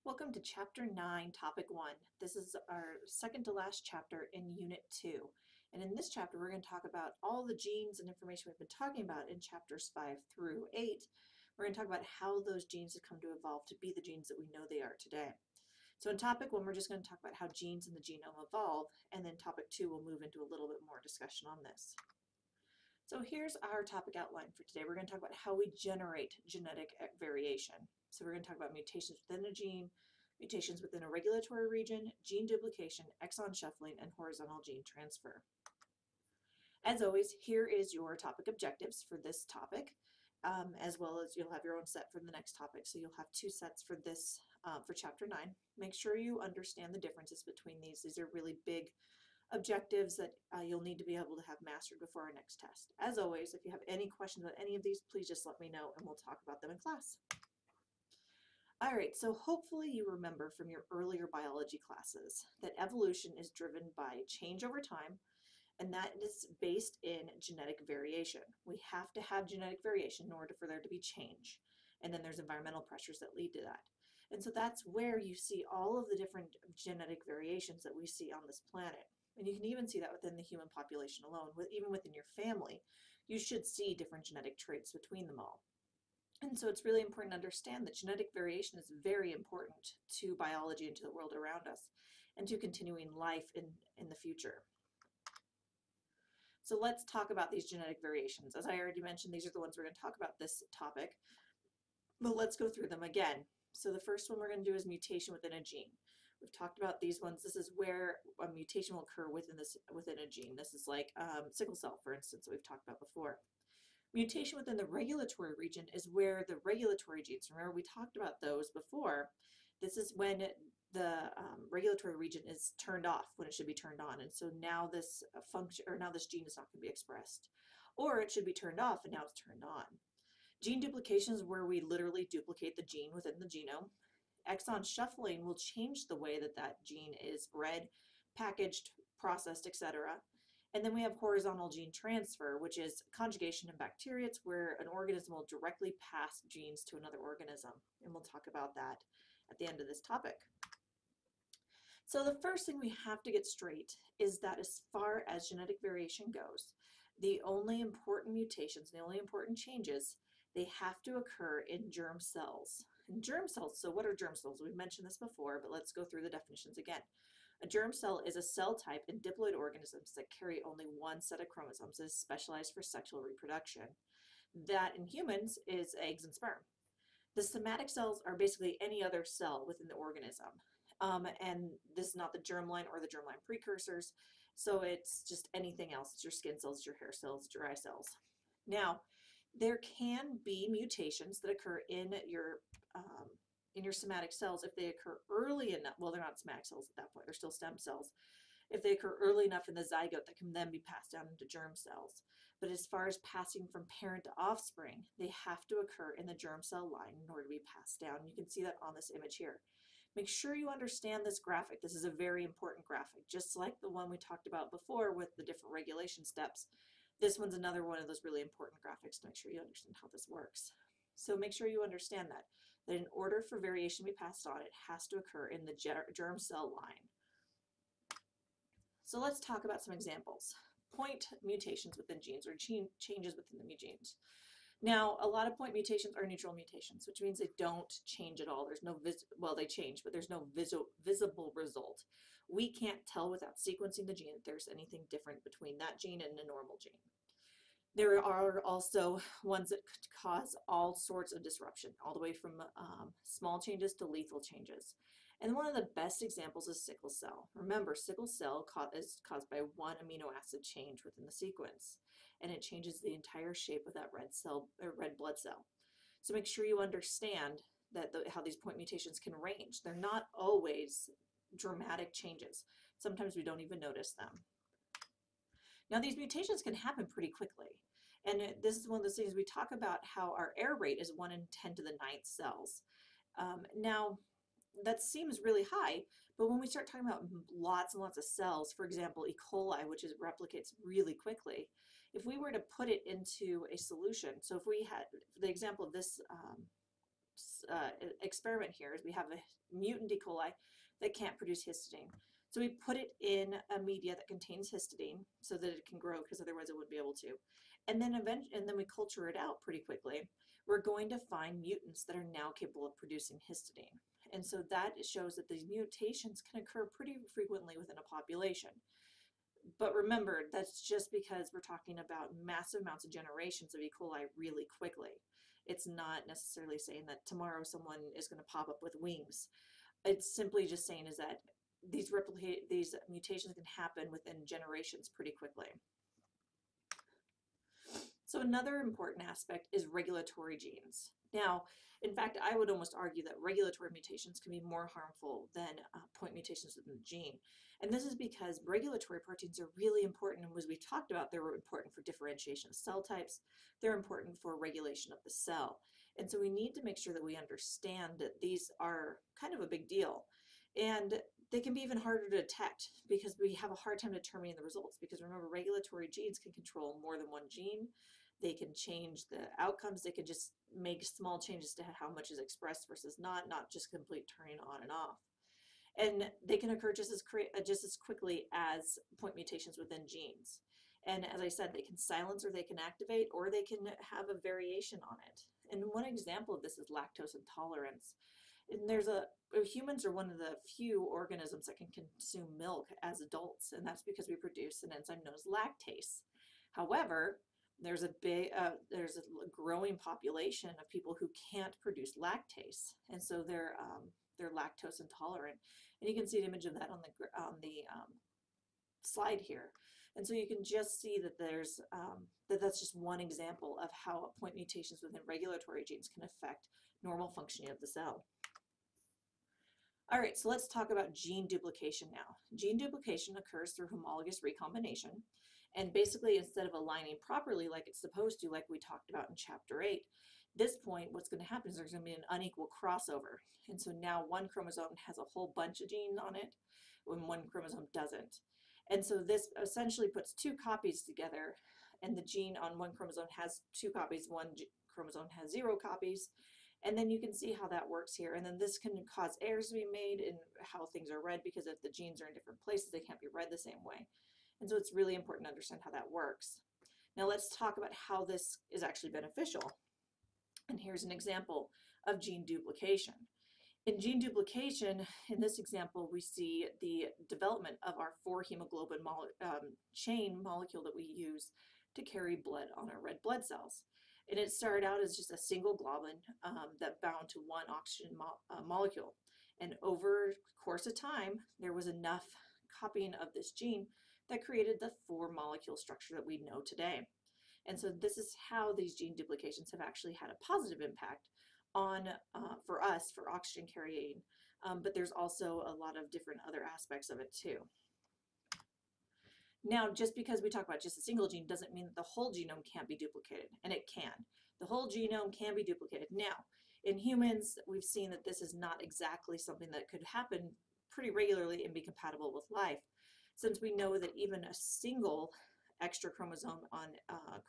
Welcome to Chapter 9, Topic 1. This is our second to last chapter in Unit 2. And in this chapter, we're going to talk about all the genes and information we've been talking about in Chapters 5 through 8. We're going to talk about how those genes have come to evolve to be the genes that we know they are today. So in Topic 1, we're just going to talk about how genes in the genome evolve, and then Topic 2 will move into a little bit more discussion on this. So here's our topic outline for today. We're going to talk about how we generate genetic variation. So we're going to talk about mutations within a gene, mutations within a regulatory region, gene duplication, exon shuffling, and horizontal gene transfer. As always, here is your topic objectives for this topic, as well as you'll have your own set for the next topic. So you'll have two sets for this, for Chapter 9. Make sure you understand the differences between these. These are really big objectives that you'll need to be able to have mastered before our next test. As always, if you have any questions about any of these, please just let me know and we'll talk about them in class. All right, so hopefully you remember from your earlier biology classes that evolution is driven by change over time, and that is based in genetic variation. We have to have genetic variation in order for there to be change. And then there's environmental pressures that lead to that. And so that's where you see all of the different genetic variations that we see on this planet. And you can even see that within the human population alone. Even within your family, you should see different genetic traits between them all. And so it's really important to understand that genetic variation is very important to biology and to the world around us and to continuing life in the future. So let's talk about these genetic variations. As I already mentioned, these are the ones we're going to talk about this topic, but let's go through them again. So the first one we're going to do is mutation within a gene. We've talked about these ones. This is where a mutation will occur within a gene. This is like sickle cell, for instance, that we've talked about before. Mutation within the regulatory region is where the regulatory genes, remember we talked about those before, this is when the regulatory region is turned off when it should be turned on, and so now this now this gene is not going to be expressed. Or it should be turned off and now it's turned on. Gene duplication is where we literally duplicate the gene within the genome. Exon shuffling will change the way that that gene is read, packaged, processed, etc. And then we have horizontal gene transfer, which is conjugation in bacteria. It's where an organism will directly pass genes to another organism. And we'll talk about that at the end of this topic. So the first thing we have to get straight is that as far as genetic variation goes, the only important mutations, the only important changes, they have to occur in germ cells. And germ cells, so what are germ cells? We've mentioned this before, but let's go through the definitions again. A germ cell is a cell type in diploid organisms that carry only one set of chromosomes that is specialized for sexual reproduction. That in humans is eggs and sperm. The somatic cells are basically any other cell within the organism. And this is not the germline or the germline precursors, so it's just anything else. It's your skin cells, it's your hair cells, it's your eye cells. Now, there can be mutations that occur in your somatic cells if they occur early enough. Well, they're not somatic cells at that point, they're still stem cells. If they occur early enough in the zygote, that can then be passed down into germ cells. But as far as passing from parent to offspring, they have to occur in the germ cell line in order to be passed down. You can see that on this image here. Make sure you understand this graphic. This is a very important graphic, just like the one we talked about before with the different regulation steps. This one's another one of those really important graphics to make sure you understand how this works. So make sure you understand that in order for variation to be passed on, it has to occur in the germ cell line. So let's talk about some examples. Point mutations within genes, or gene changes within the genes. Now, a lot of point mutations are neutral mutations, which means they don't change at all. There's no well, they change, but there's no visible result. We can't tell without sequencing the gene that there's anything different between that gene and a normal gene. There are also ones that could cause all sorts of disruption, all the way from small changes to lethal changes. And one of the best examples is sickle cell. Remember, sickle cell is caused by one amino acid change within the sequence, and it changes the entire shape of that red blood cell. So make sure you understand that how these point mutations can range. They're not always dramatic changes. Sometimes we don't even notice them. Now, these mutations can happen pretty quickly. And this is one of those things we talk about, how our error rate is 1 in 10 to the 9th cells. Now, that seems really high, but when we start talking about lots and lots of cells, for example, E. coli, which replicates really quickly, if we were to put it into a solution, so if we had the example of this experiment here is we have a mutant E. coli that can't produce histidine. So we put it in a media that contains histidine so that it can grow, because otherwise it wouldn't be able to. And then we culture it out pretty quickly. We're going to find mutants that are now capable of producing histidine. And so that shows that these mutations can occur pretty frequently within a population. But remember, that's just because we're talking about massive amounts of generations of E. coli really quickly. It's not necessarily saying that tomorrow someone is going to pop up with wings. It's simply just saying is that these mutations can happen within generations pretty quickly. So another important aspect is regulatory genes. Now, in fact, I would almost argue that regulatory mutations can be more harmful than point mutations within the gene. And this is because regulatory proteins are really important, and as we talked about, they're important for differentiation of cell types. They're important for regulation of the cell. And so we need to make sure that we understand that these are kind of a big deal. And they can be even harder to detect because we have a hard time determining the results, because remember, regulatory genes can control more than one gene. They can change the outcomes. They can just make small changes to how much is expressed versus not just complete turning on and off. And they can occur just as quickly as point mutations within genes. And as I said, they can silence or they can activate, or they can have a variation on it. And one example of this is lactose intolerance. And humans are one of the few organisms that can consume milk as adults, and that's because we produce an enzyme known as lactase. However, there's a growing population of people who can't produce lactase, and so they're lactose intolerant. And you can see an image of that on the slide here. And so you can just see that that's just one example of how point mutations within regulatory genes can affect normal functioning of the cell. All right, so let's talk about gene duplication now. Gene duplication occurs through homologous recombination. And basically, instead of aligning properly like it's supposed to, like we talked about in chapter 8, this point, what's going to happen is there's going to be an unequal crossover. And so now one chromosome has a whole bunch of genes on it when one chromosome doesn't. And so this essentially puts two copies together, and the gene on one chromosome has two copies, one chromosome has 0 copies. And then you can see how that works here. And then this can cause errors to be made in how things are read, because if the genes are in different places, they can't be read the same way. And so it's really important to understand how that works. Now let's talk about how this is actually beneficial. And here's an example of gene duplication. In gene duplication, in this example, we see the development of our 4-hemoglobin chain molecule that we use to carry blood on our red blood cells. And it started out as just a single globin that bound to one oxygen molecule. And over the course of time, there was enough copying of this gene that created the 4-molecule structure that we know today. And so this is how these gene duplications have actually had a positive impact on, for us, for oxygen carrying, but there's also a lot of different other aspects of it too. Now, just because we talk about just a single gene doesn't mean that the whole genome can't be duplicated, and it can. The whole genome can be duplicated. Now, in humans, we've seen that this is not exactly something that could happen pretty regularly and be compatible with life, since we know that even a single extra chromosome on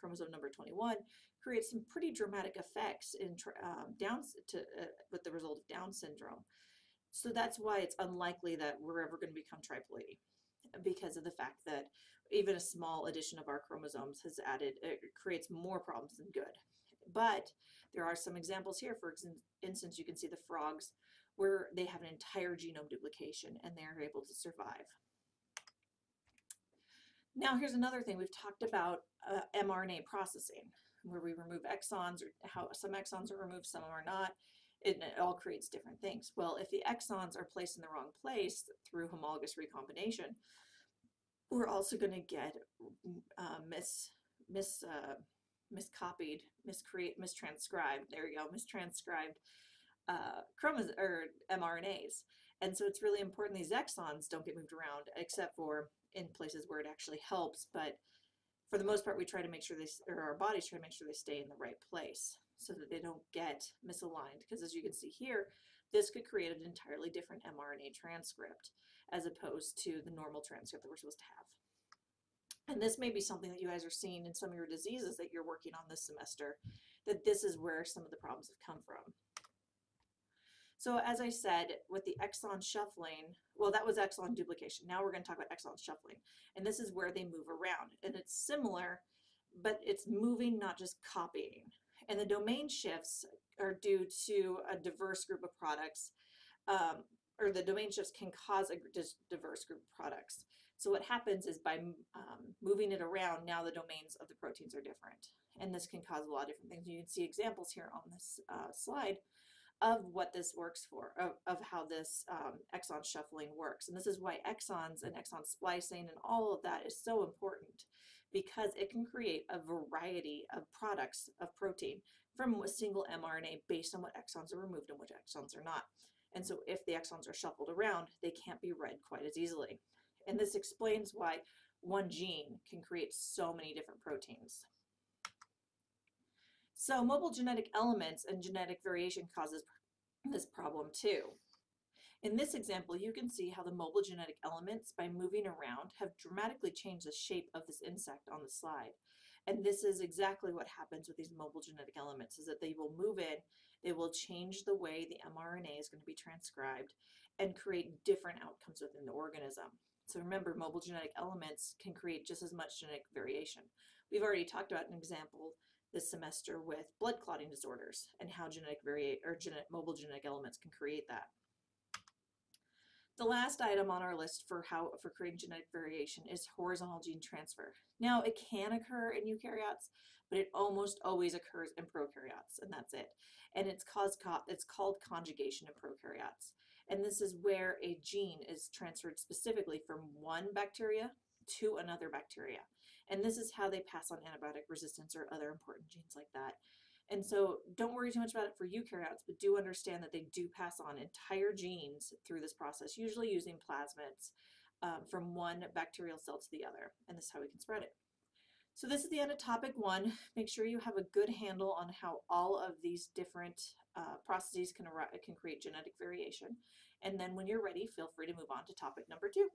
chromosome number 21 creates some pretty dramatic effects in with the result of Down syndrome. So that's why it's unlikely that we're ever going to become triploidy, because of the fact that even a small addition of our chromosomes has it creates more problems than good. But there are some examples here. For instance, you can see the frogs where they have an entire genome duplication and they're able to survive. Now here's another thing. We've talked about mRNA processing, where we remove exons, or how some exons are removed, some are not. It all creates different things. Well, if the exons are placed in the wrong place through homologous recombination, we're also going to get miscopied, mistranscribed. There you go, mistranscribed mRNAs. And so it's really important these exons don't get moved around, except for in places where it actually helps. But for the most part, we try to make sure our bodies try to make sure they stay in the right place so that they don't get misaligned. Because as you can see here, this could create an entirely different mRNA transcript as opposed to the normal transcript that we're supposed to have. And this may be something that you guys are seeing in some of your diseases that you're working on this semester, that this is where some of the problems have come from. So as I said, with the exon shuffling, well, that was exon duplication. Now we're going to talk about exon shuffling. And this is where they move around. And it's similar, but it's moving, not just copying. And the domain shifts are due to a diverse group of products, or the domain shifts can cause a diverse group of products. So what happens is by moving it around, now the domains of the proteins are different. And this can cause a lot of different things. You can see examples here on this slide of what this works for, of how this exon shuffling works. And this is why exons and exon splicing and all of that is so important, because it can create a variety of products of protein from a single mRNA based on what exons are removed and which exons are not. And so if the exons are shuffled around, they can't be read quite as easily. And this explains why one gene can create so many different proteins. So mobile genetic elements and genetic variation causes this problem too. In this example, you can see how the mobile genetic elements, by moving around, have dramatically changed the shape of this insect on the slide. And this is exactly what happens with these mobile genetic elements, is that they will move in, they will change the way the mRNA is going to be transcribed and create different outcomes within the organism. So remember, mobile genetic elements can create just as much genetic variation. We've already talked about an example this semester with blood clotting disorders and how mobile genetic elements can create that. The last item on our list for creating genetic variation is horizontal gene transfer. Now, it can occur in eukaryotes, but it almost always occurs in prokaryotes, and that's it. And it's called conjugation in prokaryotes. And this is where a gene is transferred specifically from one bacteria to another bacteria. And this is how they pass on antibiotic resistance or other important genes like that. And so don't worry too much about it for eukaryotes, but do understand that they do pass on entire genes through this process, usually using plasmids from one bacterial cell to the other. And this is how we can spread it. So this is the end of topic 1. Make sure you have a good handle on how all of these different processes can create genetic variation. And then when you're ready, feel free to move on to topic number 2.